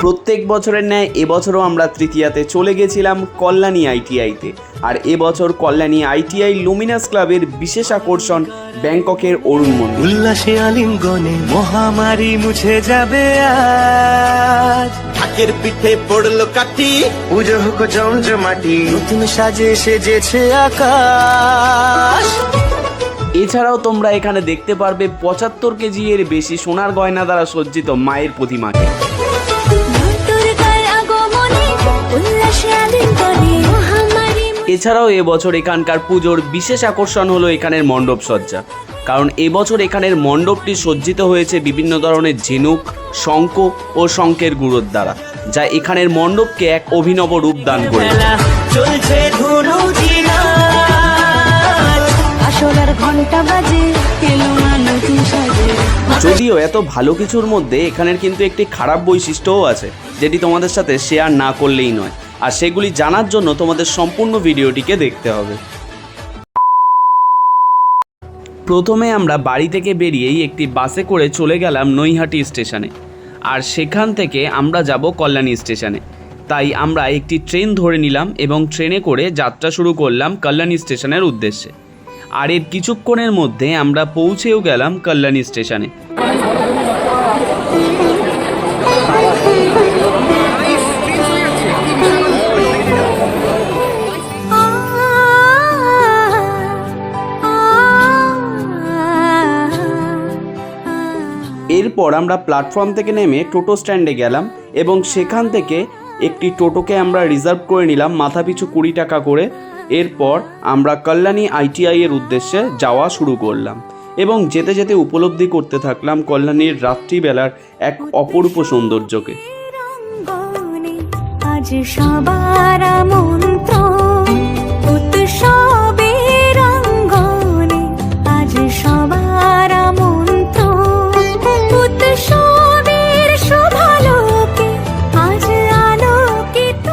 প্রত্যেক বছরের ন্যায় এবছরও আমরা তৃতীয়াতে চলে গেছিলাম কল্যাণী আইটিআইতে। আর এবছর কল্যাণী আইটিআই লুমিনাস ক্লাবের বিশেষ আকর্ষণ ব্যাংককের অরুণ মন্দির। উল্লাসে আলিঙ্গনে মহামারী মুছে যাবে আজ, ঢাকের পিঠে পড়লো কাঠি, পুজো হোক জমজমাটি, নতুন সাজে সেজেছে আকাশ। এছাড়াও তোমরা এখানে দেখতে পারবে 75 কেজি এর বেশি সোনার গয়না দ্বারা সজ্জিত মায়ের প্রতিমাকে। এছাড়াও এবছর এখানকার পুজোর বিশেষ আকর্ষণ হলো এখানের মণ্ডপ সজ্জা। কারণ এবছর এখানের মণ্ডপটি সজ্জিত হয়েছে বিভিন্ন ধরনের ঝিনুক, শঙ্খ ও শঙ্খের গুঁড়োর দ্বারা, যা এখানের মণ্ডপকে এক অভিনব রূপ দান করেছে। যদিও এত ভালো কিছুর মধ্যে এখানের কিন্তু একটি খারাপ বৈশিষ্ট্যও আছে, যেটি তোমাদের সাথে শেয়ার না করলেই নয়। আর সেগুলি জানার জন্য তোমাদের সম্পূর্ণ ভিডিওটিকে দেখতে হবে। প্রথমে আমরা বাড়ি থেকে বেরিয়েই একটি বাসে করে চলে গেলাম নৈহাটি স্টেশনে, আর সেখান থেকে আমরা যাব কল্যাণী স্টেশনে। তাই আমরা একটি ট্রেন ধরে নিলাম এবং ট্রেনে করে যাত্রা শুরু করলাম কল্যাণী স্টেশনের উদ্দেশ্যে। আর এর কিছুক্ষণের মধ্যে আমরা পৌঁছেও গেলাম কল্যাণী স্টেশনে। এরপর আমরা প্ল্যাটফর্ম থেকে নেমে টোটো স্ট্যান্ডে গেলাম এবং সেখান থেকে একটি টোটোকে আমরা রিজার্ভ করে নিলাম মাথাপিছু 20 টাকা করে। এরপর আমরা কল্যাণী আইটিআই এর উদ্দেশ্যে যাওয়া শুরু করলাম এবং যেতে যেতে উপলব্ধি করতে থাকলাম কল্যাণীর রাত্রিবেলার এক অপরূপ সৌন্দর্যকে। আজ সবার আমন্ত্রণ উৎসবের অঙ্গনে, আজ সবার আমন্ত্রণ উৎসবের শুভালোকে, আজ আলোকিত।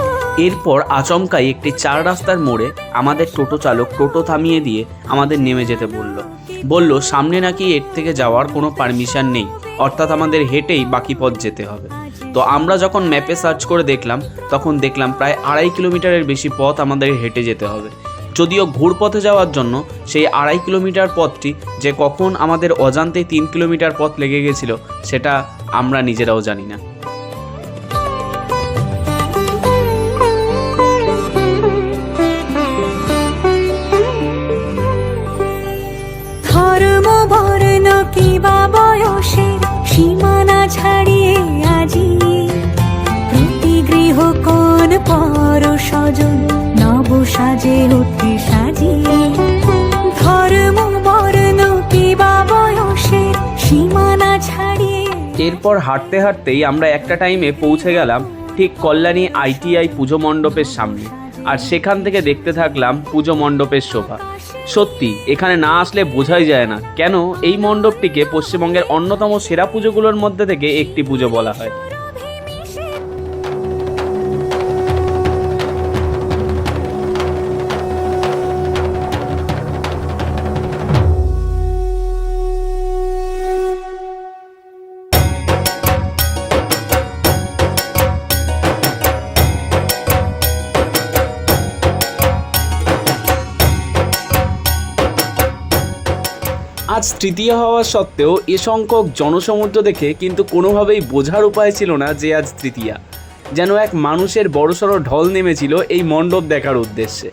এরপর আচমকাই একটি 4 রাস্তার মোড়ে আমাদের টোটো চালক টোটো থামিয়ে দিয়ে আমাদের নেমে যেতে বলল সামনে নাকি এর থেকে যাওয়ার কোনো পারমিশন নেই, অর্থাৎ আমাদের হেঁটেই বাকি পথ যেতে হবে। তো আমরা যখন ম্যাপে সার্চ করে দেখলাম, তখন দেখলাম প্রায় 2.5 কিলোমিটারের বেশি পথ আমাদের হেঁটে যেতে হবে। যদিও ঘুরপথে যাওয়ার জন্য সেই 2.5 কিলোমিটার পথটি যে কখন আমাদের অজান্তেই 3 কিলোমিটার পথ লেগে গেছিল, সেটা আমরা নিজেরাও জানি না। সীমানা ছাড়িয়ে আজি প্রতি গৃহ কোন পর স্বজন নব সাজে উঠে সাজিয়ে, ধর্ম বর্ণ কিবা বয়সের সীমানা ছাড়িয়ে। এরপর হাঁটতে হাঁটতেই আমরা একটা টাইমে পৌঁছে গেলাম ঠিক কল্যাণী আইটিআই পুজো মণ্ডপের সামনে। আর সেখান থেকে দেখতে থাকলাম পুজো মণ্ডপের শোভা। সত্যি এখানে না আসলে বোঝাই যায় না কেন এই মণ্ডপটিকে পশ্চিমবঙ্গের অন্যতম সেরা পুজোগুলোর মধ্যে থেকে একটি পুজো বলা হয়। আজ তৃতীয়া হওয়া সত্ত্বেও এ সংখ্যক জনসমুদ্র দেখে কিন্তু কোনোভাবেই বোঝার উপায় ছিল না যে আজ তৃতীয়া। যেন এক মানুষের বড়সড় ঢল নেমেছিল এই মণ্ডপ দেখার উদ্দেশ্যে।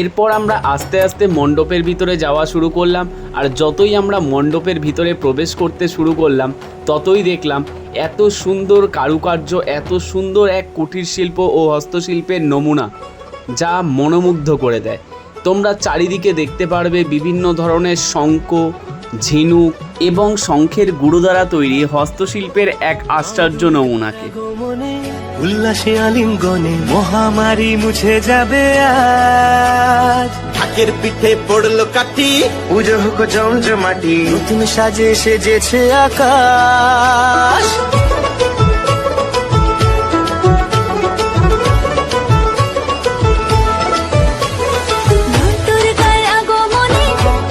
এরপর আমরা আস্তে আস্তে মণ্ডপের ভিতরে যাওয়া শুরু করলাম। আর যতই আমরা মণ্ডপের ভিতরে প্রবেশ করতে শুরু করলাম ততই দেখলাম এত সুন্দর কারুকার্য, এত সুন্দর এক কুটির শিল্প ও হস্তশিল্পের নমুনা যা মনোমুগ্ধ করে দেয়। তোমরা চারিদিকে দেখতে পারবে বিভিন্ন ধরনের শঙ্খ, ঝিনুক এবং শঙ্খের গুঁড়ো দ্বারা তৈরি হস্তশিল্পের এক আশ্চর্য নমুনাকে। উল্লাসে আলিঙ্গনে মহামারী মুছে যাবে আজ। ঢাকের পিঠে পড়লো কাঠি, পুজো হোক জমজমাটি, নতুন সাজে সেজেছে আকাশ। দুর্গার আগমনে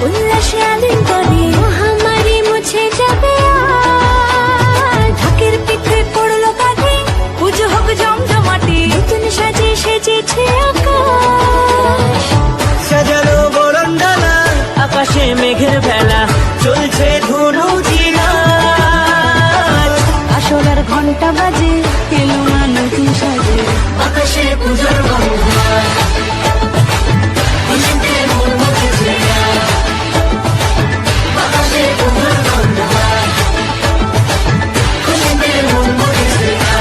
উল্লাসে আলিঙ্গনে মহামারী মুছে যাবে আজ। ঢাকের পিঠে পড়লো কাঠি, পুজো হোক জমজমাটি, নতুন সাজে সেজেছে আকাশ। সাজানো বরণডালা, আকাশে মেঘের ভেলা, চলছে ধনু জিনাজ। আসলার ঘন্টা বাজে, এলো না নতুন সাজে, আকাশে পূজার বন্ধন, খুশিতে মন মজেছে আজ। আকাশে পূজার বন্ধন, খুশিতে মন মজেছে আজ।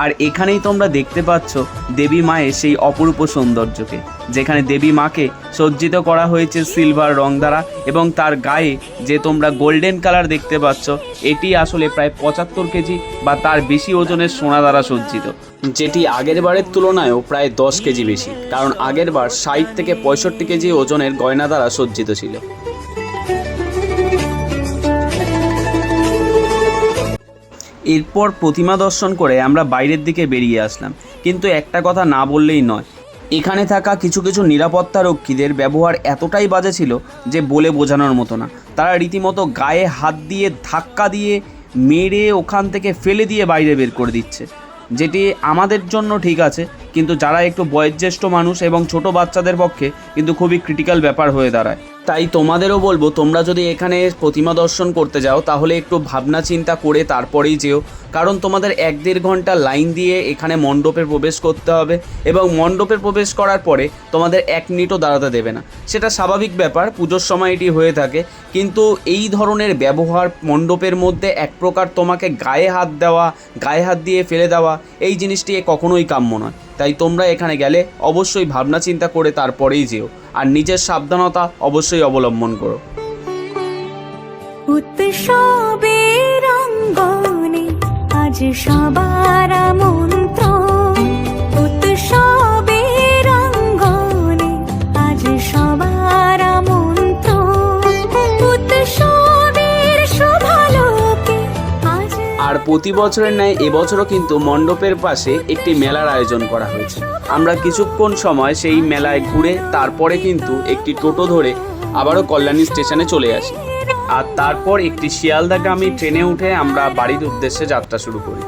আর এখানেই তোমরা দেখতে পাচ্ছ দেবী মায়ের সেই অপরূপ সৌন্দর্যকে, যেখানে দেবী মাকে সজ্জিত করা হয়েছে সিলভার রং দ্বারা এবং তার গায়ে যে তোমরা গোল্ডেন কালার দেখতে পাচ্ছ এটি আসলে প্রায় 75 কেজি বা তার বেশি ওজনের সোনা দ্বারা সজ্জিত, যেটি আগের বারের তুলনায়ও প্রায় 10 কেজি বেশি, কারণ আগের বার 60 থেকে 65 কেজি ওজনের গয়না দ্বারা সজ্জিত ছিল। এরপর প্রতিমা দর্শন করে আমরা বাইরের দিকে বেরিয়ে আসলাম, কিন্তু একটা কথা না বললেই নয়, এখানে থাকা কিছু কিছু নিরাপত্তা রক্ষীদের ব্যবহার এতটাই বাজে ছিল যে বলে বোঝানোর মতো না। তারা রীতিমতো গায়ে হাত দিয়ে ধাক্কা দিয়ে মেরে ওখান থেকে ফেলে দিয়ে বাইরে বের করে দিচ্ছে, যেটি আমাদের জন্য ঠিক আছে, কিন্তু যারা একটু বয়োজ্যেষ্ঠ মানুষ এবং ছোট বাচ্চাদের পক্ষে কিন্তু খুবই ক্রিটিক্যাল ব্যাপার হয়ে দাঁড়ায়। তাই তোমাদেরও বলবো, তোমরা যদি এখানে প্রতিমা দর্শন করতে যাও তাহলে একটু ভাবনা চিন্তা করে তারপরেই যেও, কারণ তোমাদের 1-1.5 ঘন্টা লাইন দিয়ে এখানে মণ্ডপে প্রবেশ করতে হবে এবং মণ্ডপে প্রবেশ করার পরে তোমাদের 1 মিনিটও দাঁড়াতে দেবে না। সেটা স্বাভাবিক ব্যাপার, পুজোর সময় এটি হয়ে থাকে, কিন্তু এই ধরনের ব্যবহার মণ্ডপের মধ্যে এক প্রকার তোমাকে গায়ে হাত দেওয়া, গায়ে হাত দিয়ে ফেলে দেওয়া, এই জিনিসটি কখনোই কাম্য নয়। তাই তোমরা এখানে গেলে অবশ্যই ভাবনা চিন্তা করে তারপরেই যেও, আর নিজের সাবধানতা অবশ্যই অবলম্বন করো। উৎসবের অঙ্গনে আজ সবার আমন্ত্রণ, উৎসবের অঙ্গনে আজ সবার আমন্ত্রণ, উৎসবের শোভালোকে আজ। আর প্রতি বছরের ন্যায় এবছরও কিন্তু মণ্ডপের পাশে একটি মেলার আয়োজন করা হয়েছে। আমরা কিছুক্ষণ সময় সেই মেলায় ঘুরে তারপরে কিন্তু একটি টোটো ধরে আবারও কল্যাণী স্টেশনে চলে আসি, আর তারপর একটি শিয়ালদাগামী ট্রেনে উঠে আমরা বাড়ির উদ্দেশ্যে যাত্রা শুরু করি।